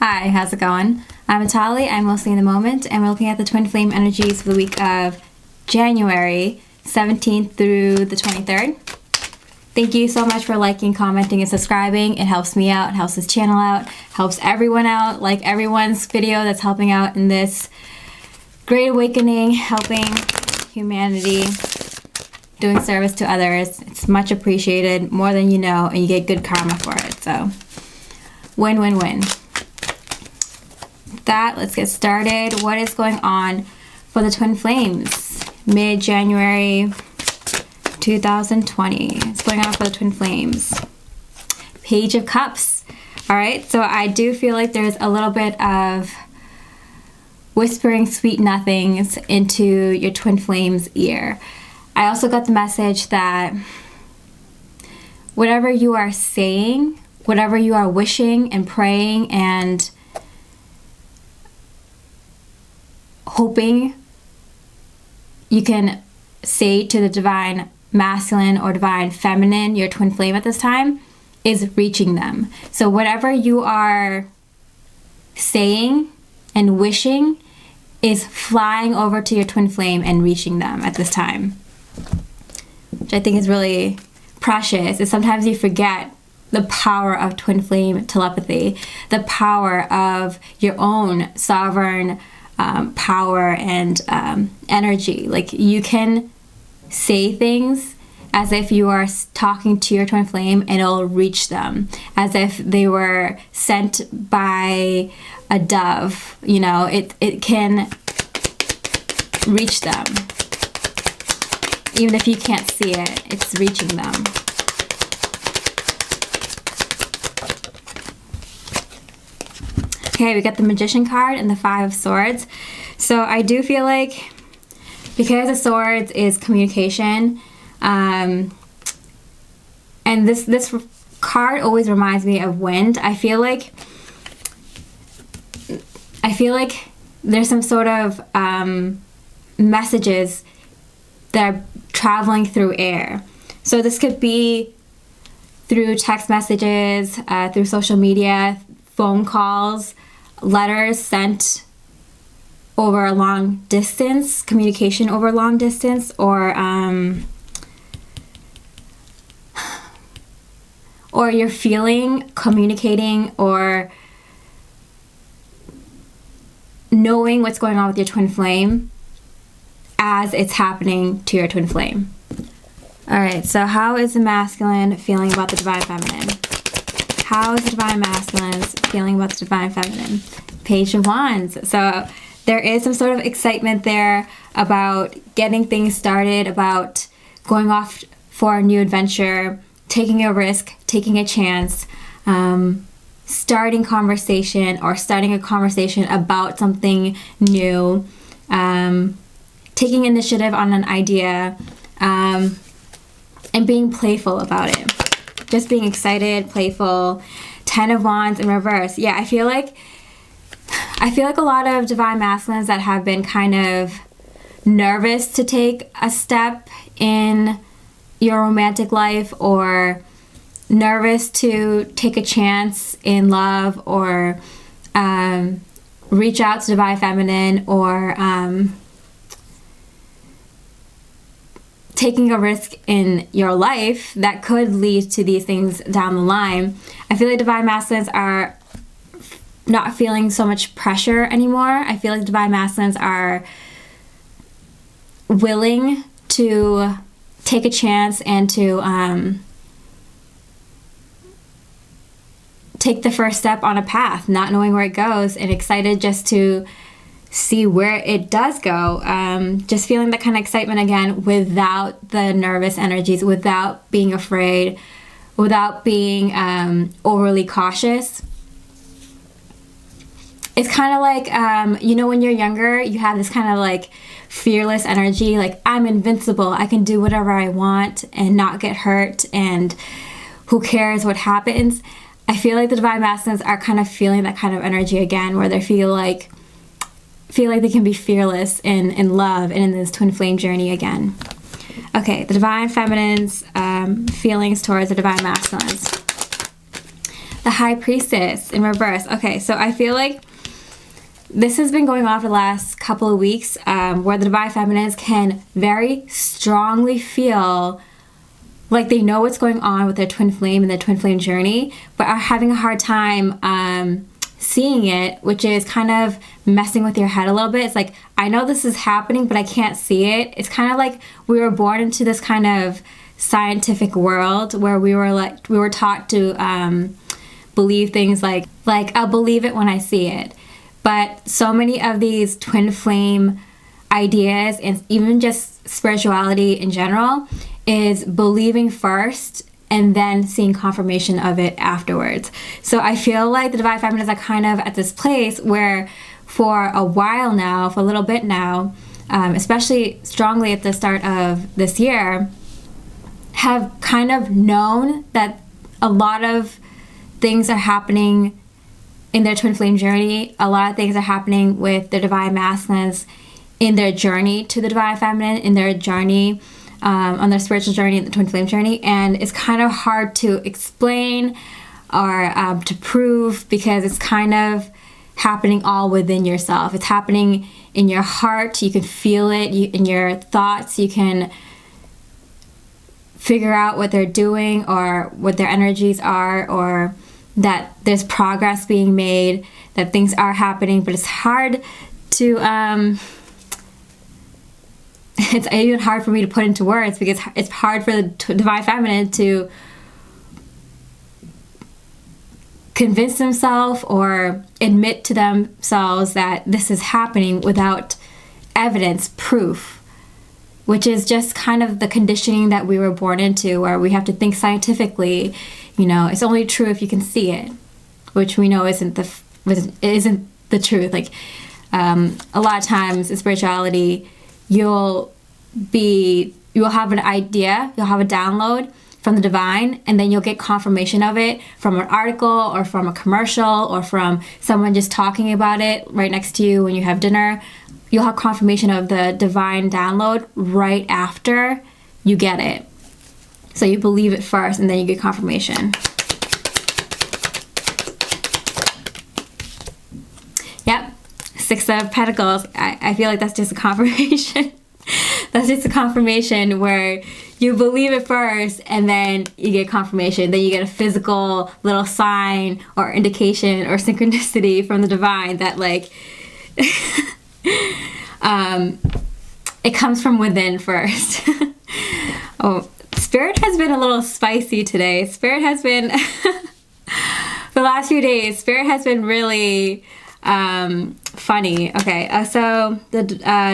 Hi, how's it going? I'm Mitali, I'm mostly in the moment, and we're looking at the twin flame energies for the week of January 17th through the 23rd. Thank you so much for liking, commenting, and subscribing. It helps me out, helps this channel out, helps everyone out, like everyone's video that's helping out in this great awakening, helping humanity, doing service to others. It's much appreciated, more than you know, and you get good karma for it. So, win, win, win. Let's get started. What is going on for the twin flames? Mid-January 2020. What's going on for the twin flames? Page of Cups. All right, so I do feel like there's a little bit of whispering sweet nothings into your twin flame's ear. I also got the message that whatever you are saying, whatever you are wishing and praying and hoping you can say to the divine masculine or divine feminine, your twin flame at this time, is reaching them. So whatever you are saying and wishing is flying over to your twin flame and reaching them at this time, which I think is really precious. And sometimes you forget the power of twin flame telepathy, the power of your own sovereign power and energy. Like, you can say things as if you are talking to your twin flame and it'll reach them, as if they were sent by a dove. You know, it can reach them. Even if you can't see it, it's reaching them. Okay, we got the Magician card and the Five of Swords. So I do feel like, because the Swords is communication, and this card always reminds me of wind. I feel like there's some sort of messages that are traveling through air. So this could be through text messages, through social media, phone calls, letters sent over a long distance, communication over a long distance, or you're feeling, communicating, or knowing what's going on with your twin flame as it's happening to your twin flame. All right, so how is the masculine feeling about the divine feminine? How is the divine masculine feeling about the divine feminine? Page of Wands. So there is some sort of excitement there about getting things started, about going off for a new adventure, taking a risk, taking a chance, starting conversation or starting a conversation about something new, taking initiative on an idea, and being playful about it. Just being excited, playful. 10 of Wands in reverse. Yeah, I feel like a lot of divine masculines that have been kind of nervous to take a step in your romantic life, or nervous to take a chance in love, or reach out to divine feminine, or taking a risk in your life that could lead to these things down the line. I feel like divine masculines are not feeling so much pressure anymore. I feel like divine masculines are willing to take a chance and to take the first step on a path, not knowing where it goes, and excited just to see where it does go. Just feeling that kind of excitement again, without the nervous energies, without being afraid, without being overly cautious. It's kind of like, you know, when you're younger, you have this kind of like fearless energy, like, I'm invincible, I can do whatever I want and not get hurt, and who cares what happens. I feel like the divine masculines are kind of feeling that kind of energy again, where they feel like they can be fearless in love and in this twin flame journey again. Okay, the divine feminine's feelings towards the divine masculines. The High Priestess in reverse. Okay, so I feel like this has been going on for the last couple of weeks, where the Divine Feminines can very strongly feel like they know what's going on with their twin flame and their twin flame journey, but are having a hard time seeing it, which is kind of messing with your head a little bit. It's like, I know this is happening, but I can't see it. It's kind of like we were born into this kind of scientific world where we were taught to believe things like I'll believe it when I see it. But so many of these twin flame ideas, and even just spirituality in general, is believing first and then seeing confirmation of it afterwards. So I feel like the Divine Feminines are kind of at this place where for a while now, for a little bit now, especially strongly at the start of this year, have kind of known that a lot of things are happening in their twin flame journey. A lot of things are happening with the Divine Masculines in their journey to the Divine Feminine, in their journey, on their spiritual journey, the twin flame journey. And it's kind of hard to explain or to prove, because it's kind of happening all within yourself. It's happening in your heart. You can feel it in your thoughts. You can figure out what they're doing or what their energies are, or that there's progress being made, that things are happening, but it's hard to it's even hard for me to put into words, because it's hard for the Divine Feminine to convince themselves or admit to themselves that this is happening without evidence, proof, which is just kind of the conditioning that we were born into, where we have to think scientifically. You know, it's only true if you can see it, which we know isn't the truth. Like a lot of times in spirituality, you'll have an idea, you'll have a download from the divine, and then you'll get confirmation of it from an article or from a commercial or from someone just talking about it right next to you when you have dinner. You'll have confirmation of the divine download right after you get it. So you believe it first and then you get confirmation. Yep, Six of Pentacles. I feel like that's just a confirmation. That's just a confirmation where you believe it first and then you get confirmation. Then you get a physical little sign or indication or synchronicity from the divine that like it comes from within first. Oh, Spirit has been a little spicy today. Spirit has been for the last few days, Spirit has been really funny. Okay, so the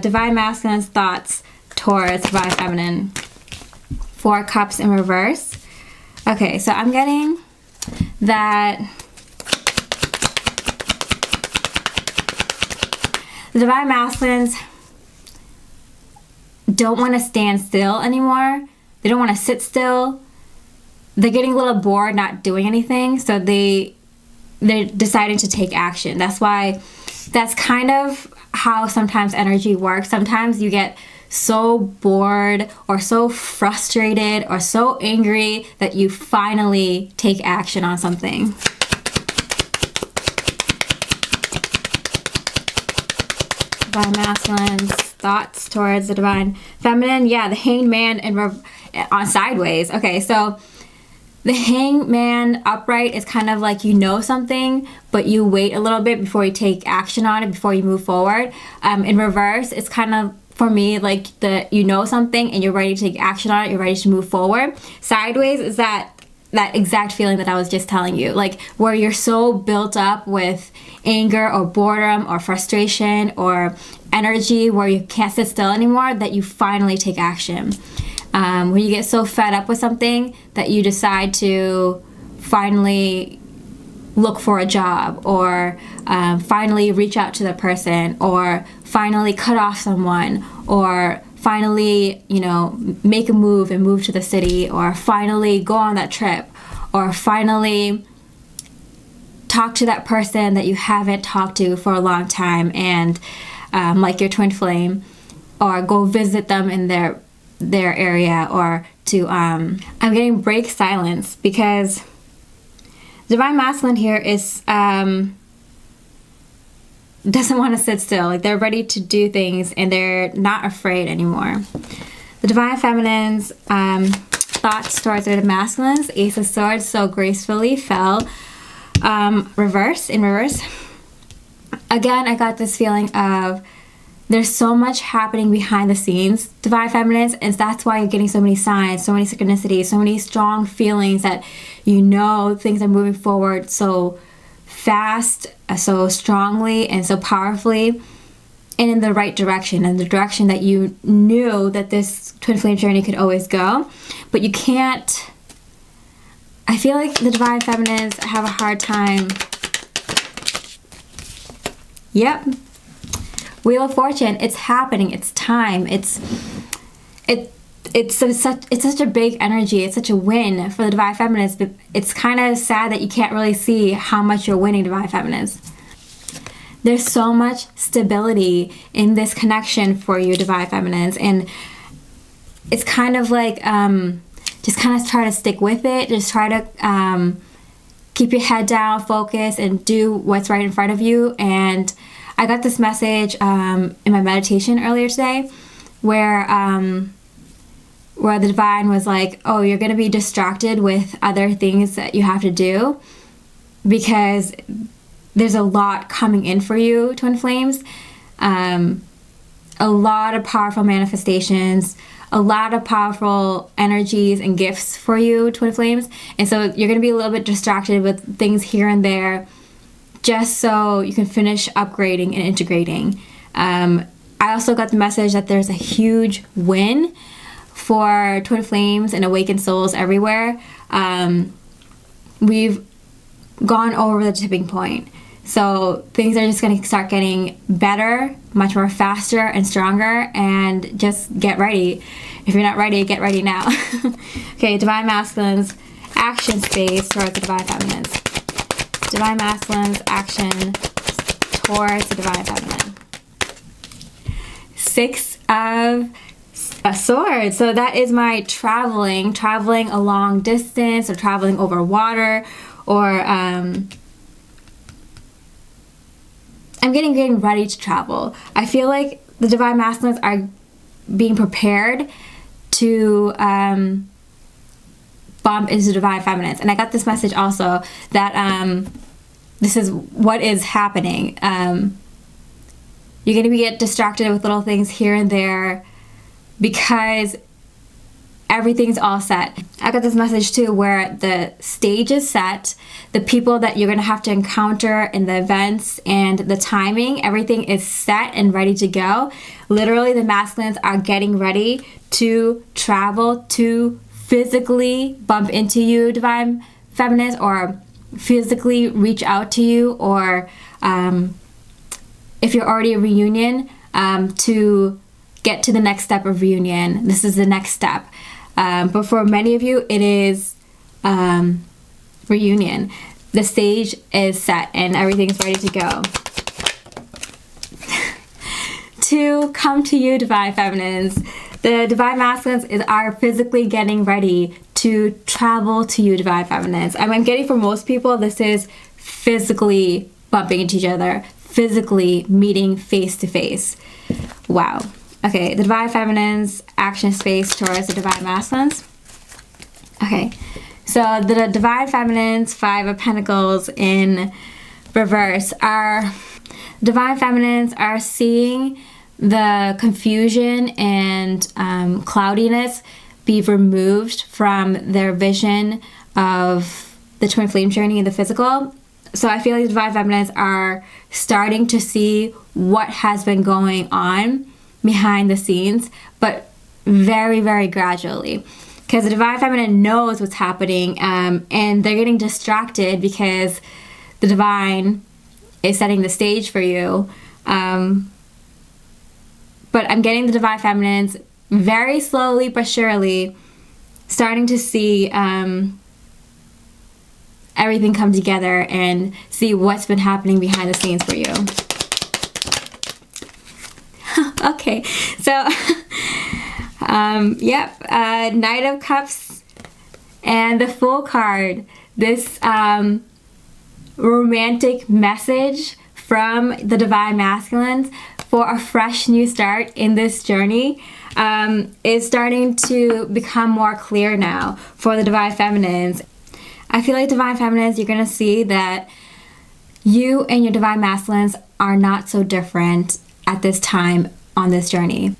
Divine Masculine's thoughts towards Divine Feminine. 4 Cups in reverse. Okay, so I'm getting that the Divine Masculines don't want to stand still anymore. They don't want to sit still. They're getting a little bored not doing anything, so they're deciding to take action. That's kind of how sometimes energy works. Sometimes you get so bored or so frustrated or so angry that you finally take action on something. Divine Masculine's thoughts towards the Divine Feminine. Yeah, the Hanged Man on sideways. Okay, so the Hanged Man upright is kind of like you know something, but you wait a little bit before you take action on it, before you move forward. In reverse, it's kind of, for me, like you know something and you're ready to take action on it, you're ready to move forward. Sideways is that exact feeling that I was just telling you, like where you're so built up with anger or boredom or frustration or energy where you can't sit still anymore that you finally take action. When you get so fed up with something that you decide to finally look for a job, or finally reach out to the person, or finally cut off someone, or finally, make a move and move to the city, or finally go on that trip, or finally talk to that person that you haven't talked to for a long time, and like your twin flame, or go visit them in their area, or to I'm getting break silence, because Divine Masculine here is doesn't want to sit still. Like, they're ready to do things and they're not afraid anymore. The Divine Feminine's thoughts towards the Masculines, Ace of Swords, so gracefully fell in reverse. Again, I got this feeling of there's so much happening behind the scenes, Divine Feminines, and that's why you're getting so many signs, so many synchronicities, so many strong feelings that you know things are moving forward so fast, so strongly, and so powerfully, and in the right direction, and the direction that you knew that this twin flame journey could always go. But you can't, I feel like the Divine Feminines have a hard time. Yep. Wheel of Fortune, it's happening, it's time, it's such a big energy, it's such a win for the Divine Feminines, but it's kind of sad that you can't really see how much you're winning, Divine Feminines. There's so much stability in this connection for you, Divine Feminines, and it's kind of like, just kind of try to stick with it, just try to keep your head down, focus, and do what's right in front of you. And I got this message in my meditation earlier today where the Divine was like, oh, you're going to be distracted with other things that you have to do because there's a lot coming in for you, Twin Flames. A lot of powerful manifestations, a lot of powerful energies and gifts for you, Twin Flames. And so you're going to be a little bit distracted with things here and there, just so you can finish upgrading and integrating. I also got the message that there's a huge win for Twin Flames and awakened souls everywhere. We've gone over the tipping point. So things are just going to start getting better, much more faster and stronger, and just get ready. If you're not ready, get ready now. Okay, Divine Masculines, action space towards the Divine Feminines. Divine Masculine's action towards the Divine Feminine. Six of Swords. So that is my traveling a long distance, or traveling over water, or I'm getting ready to travel. I feel like the Divine Masculines are being prepared to bump into Divine Feminines. And I got this message also that this is what is happening. You're going to get distracted with little things here and there because everything's all set. I got this message too where the stage is set, the people that you're going to have to encounter in the events and the timing, everything is set and ready to go. Literally, the Masculines are getting ready to travel, to physically bump into you, Divine Feminines, or physically reach out to you, or if you're already a reunion, to get to the next step of reunion. This is the next step. But for many of you, it is reunion. The stage is set and everything's ready to go. To come to you, Divine Feminines. The Divine Masculines are physically getting ready to travel to you, Divine Feminines. I'm getting for most people, this is physically bumping into each other, physically meeting face to face. Wow. Okay, the Divine Feminines, action space towards the Divine Masculines. Okay, so the Divine Feminines, Five of Pentacles in reverse, Divine Feminines are seeing the confusion and cloudiness be removed from their vision of the twin flame journey in the physical. So I feel like the Divine Feminines are starting to see what has been going on behind the scenes, but very, very gradually. Because the Divine Feminine knows what's happening, and they're getting distracted because the Divine is setting the stage for you. But I'm getting the Divine Feminines very slowly but surely starting to see everything come together and see what's been happening behind the scenes for you. Okay, so Knight of Cups and the Fool card. This romantic message from the Divine Masculines for a fresh new start in this journey is starting to become more clear now for the Divine Feminines. I feel like Divine Feminines, you're going to see that you and your Divine Masculines are not so different at this time on this journey.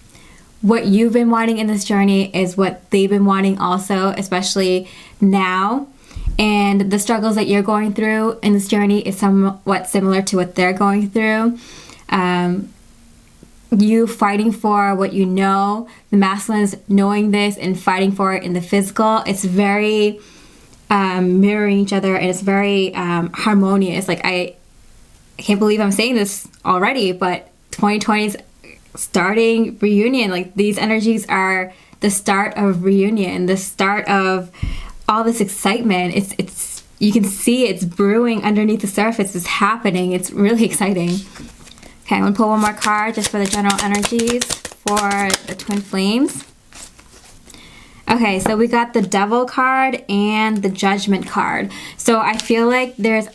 What you've been wanting in this journey is what they've been wanting also, especially now. And the struggles that you're going through in this journey is somewhat similar to what they're going through. You fighting for what you know, the masculines knowing this and fighting for it in the physical. It's very mirroring each other, and it's very harmonious. Like, I can't believe I'm saying this already, but 2020's starting reunion. Like, these energies are the start of reunion, the start of all this excitement. It's you can see it's brewing underneath the surface. It's happening. It's really exciting. Okay, I'm gonna pull one more card just for the general energies for the twin flames. Okay, so we got the Devil card and the Judgment card. So I feel like there's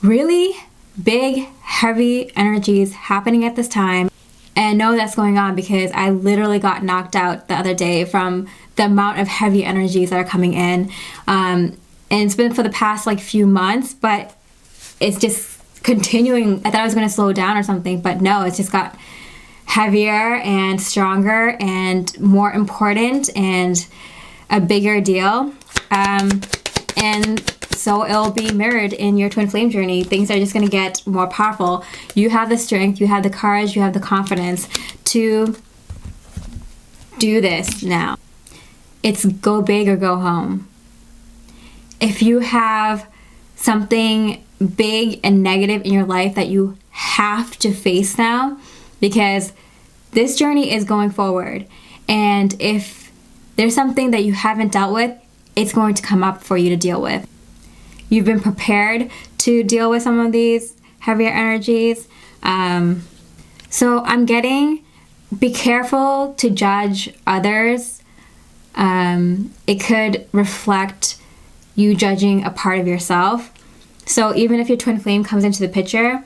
really big, heavy energies happening at this time. And I know that's going on because I literally got knocked out the other day from the amount of heavy energies that are coming in. And it's been for the past few months, but it's just continuing. I thought I was going to slow down or something, but no, it's just got heavier and stronger and more important and a bigger deal. And so it'll be mirrored in your twin flame journey. Things are just going to get more powerful. You have the strength, you have the courage, you have the confidence to do this now. It's go big or go home. If you have something big and negative in your life that you have to face now, because this journey is going forward, and if there's something that you haven't dealt with, it's going to come up for you to deal with. You've been prepared to deal with some of these heavier energies. So I'm getting, be careful to judge others. It could reflect you judging a part of yourself. So even if your twin flame comes into the picture,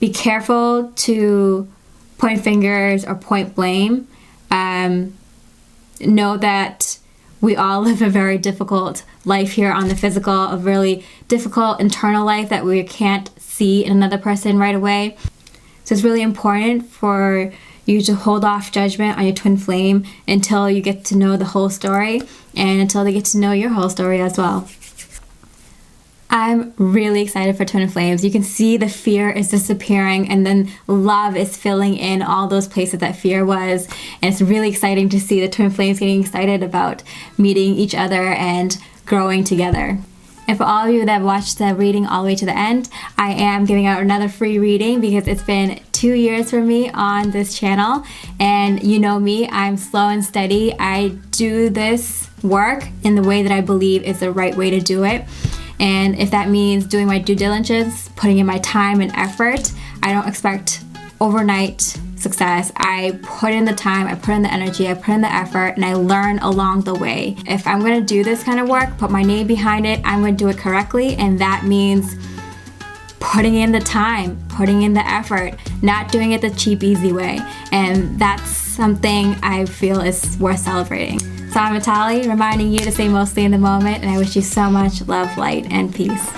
be careful to point fingers or point blame. Know that we all live a very difficult life here on the physical, a really difficult internal life that we can't see in another person right away. So it's really important for you to hold off judgment on your twin flame until you get to know the whole story and until they get to know your whole story as well. I'm really excited for twin flames. You can see the fear is disappearing, and then love is filling in all those places that fear was. And it's really exciting to see the twin flames getting excited about meeting each other and growing together. And for all of you that have watched the reading all the way to the end, I am giving out another free reading because it's been 2 years for me on this channel. And you know me, I'm slow and steady. I do this work in the way that I believe is the right way to do it. And if that means doing my due diligence, putting in my time and effort, I don't expect overnight success. I put in the time, I put in the energy, I put in the effort, and I learn along the way. If I'm going to do this kind of work, put my name behind it, I'm going to do it correctly, and that means putting in the time, putting in the effort, not doing it the cheap, easy way. And that's something I feel is worth celebrating. So I'm Mitali, reminding you to stay mostly in the moment, and I wish you so much love, light, and peace.